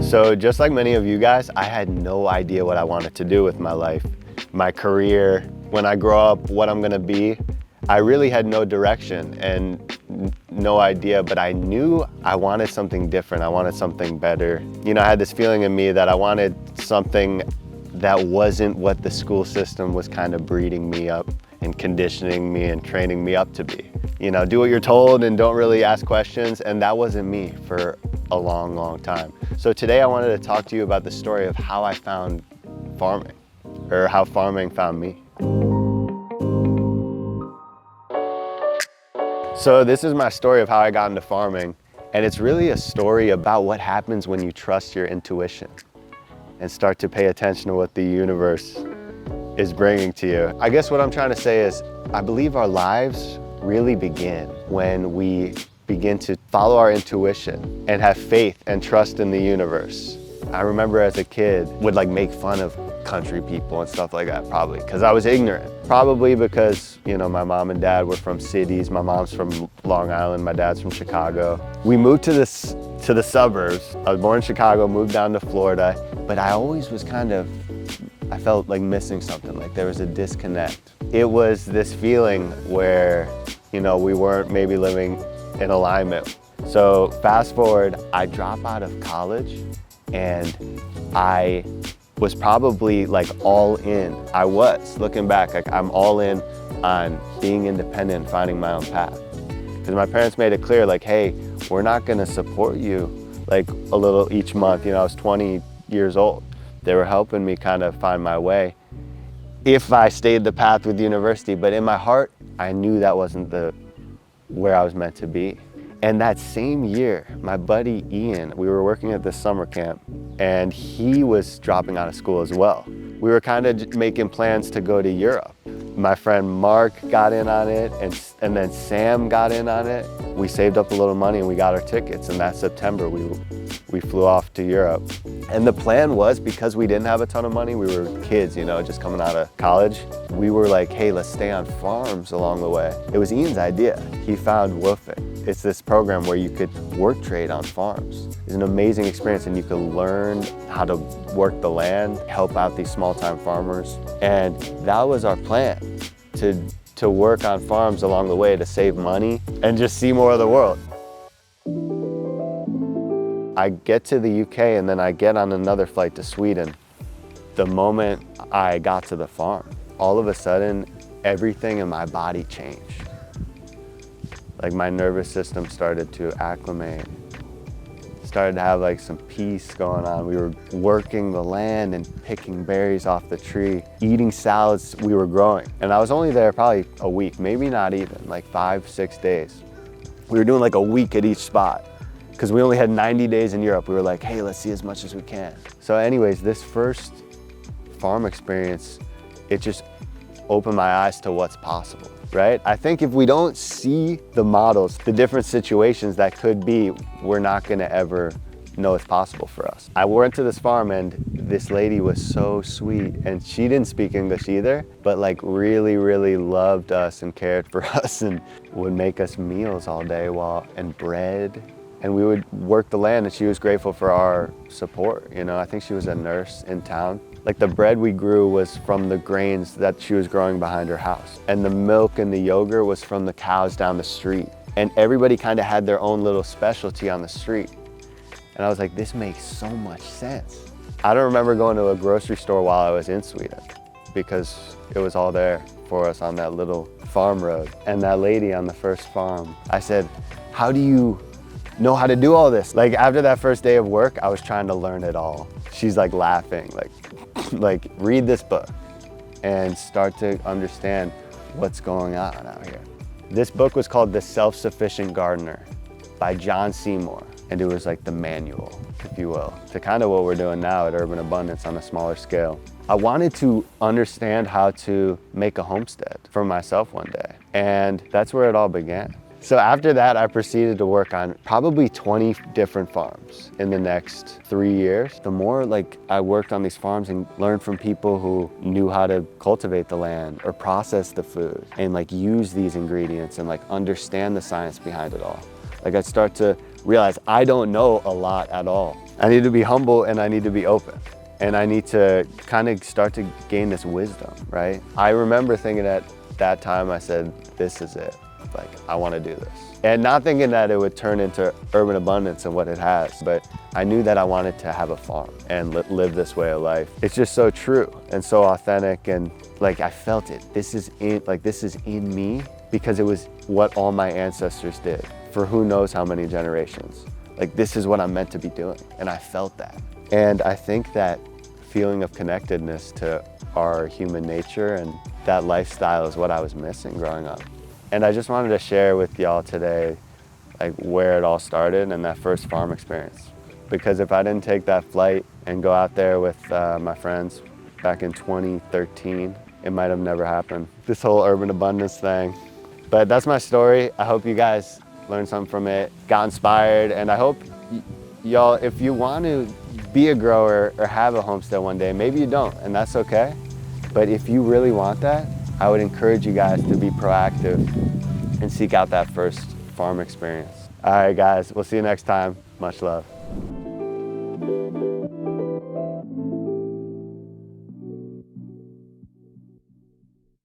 So just like many of you guys, I had no idea what I wanted to do with my life, my career, when I grow up, what I'm gonna be. I really had no direction and no idea, but I knew I wanted something different. I wanted something better. You know, I had this feeling in me that I wanted something that wasn't what the school system was kind of breeding me up and conditioning me and training me up to be. You know, do what you're told and don't really ask questions, and that wasn't me for a long, long time. So today I wanted to talk to you about the story of how I found farming, or how farming found me. So this is my story of how I got into farming, and it's really a story about what happens when you trust your intuition and start to pay attention to what the universe is bringing to you. I guess what I'm trying to say is, I believe our lives really begin when we begin to follow our intuition and have faith and trust in the universe. I remember as a kid would like make fun of country people and stuff like that, probably because I was ignorant. Probably because, you know, my mom and dad were from cities. My mom's from Long Island, my dad's from Chicago. We moved to the suburbs. I was born in Chicago, moved down to Florida, but I always was I felt like missing something, like there was a disconnect. It was this feeling where, you know, we weren't maybe living in alignment. So fast forward, I drop out of college and I was probably like all in. I was, looking back, like I'm all in on being independent, finding my own path. Because my parents made it clear, like, hey, we're not gonna support you like a little each month. You know, I was 20 years old. They were helping me kind of find my way if I stayed the path with university. But in my heart, I knew that wasn't where I was meant to be. And that same year, my buddy Ian, we were working at this summer camp, and he was dropping out of school as well. We were kind of making plans to go to Europe. My friend Mark got in on it, and then Sam got in on it. We saved up a little money and we got our tickets, and that September we flew off to Europe. And the plan was, because we didn't have a ton of money, we were kids, you know, just coming out of college, we were like, hey, let's stay on farms along the way. It was Ian's idea. He found Woofing. It's this program where you could work trade on farms. It's an amazing experience, and you can learn how to work the land, help out these small-time farmers. And that was our plan, to work on farms along the way, to save money and just see more of the world. I get to the UK and then I get on another flight to Sweden. The moment I got to the farm, all of a sudden, everything in my body changed. Like my nervous system started to acclimate, started to have like some peace going on. We were working the land and picking berries off the tree, eating salads we were growing. And I was only there probably a week, maybe not even, like 5-6 days. We were doing like a week at each spot, because we only had 90 days in Europe. We were like, hey, let's see as much as we can. So anyways, this first farm experience, it just opened my eyes to what's possible, right? I think if we don't see the models, the different situations that could be, we're not gonna ever know it's possible for us. I went to this farm and this lady was so sweet, and she didn't speak English either, but like really, really loved us and cared for us and would make us meals all day and bread. And we would work the land, and she was grateful for our support. You know, I think she was a nurse in town. Like the bread we grew was from the grains that she was growing behind her house. And the milk and the yogurt was from the cows down the street. And everybody kind of had their own little specialty on the street. And I was like, this makes so much sense. I don't remember going to a grocery store while I was in Sweden, because it was all there for us on that little farm road. And that lady on the first farm, I said, how do you know how to do all this? Like after that first day of work, I was trying to learn it all. She's like laughing, like read this book and start to understand what's going on out here. This book was called The Self-Sufficient Gardener by John Seymour. And it was like the manual, if you will, to kind of what we're doing now at Urban Abundance on a smaller scale. I wanted to understand how to make a homestead for myself one day. And that's where it all began. So after that, I proceeded to work on probably 20 different farms in the next 3 years. The more like I worked on these farms and learned from people who knew how to cultivate the land or process the food and like use these ingredients and like understand the science behind it all. Like I'd start to realize I don't know a lot at all. I need to be humble and I need to be open. And I need to kind of start to gain this wisdom, right? I remember thinking at that time, I said, this is it. Like, I want to do this. And not thinking that it would turn into urban abundance and what it has, but I knew that I wanted to have a farm and live this way of life. It's just so true and so authentic, and like I felt it. This is in me because it was what all my ancestors did for who knows how many generations. Like, this is what I'm meant to be doing, and I felt that. And I think that feeling of connectedness to our human nature and that lifestyle is what I was missing growing up. And I just wanted to share with y'all today like where it all started and that first farm experience. Because if I didn't take that flight and go out there with my friends back in 2013, it might have never happened. This whole urban abundance thing. But that's my story. I hope you guys learned something from it, got inspired, and I hope y'all, if you want to be a grower or have a homestead one day, maybe you don't, and that's okay. But if you really want that, I would encourage you guys to be proactive and seek out that first farm experience. All right, guys, we'll see you next time. Much love.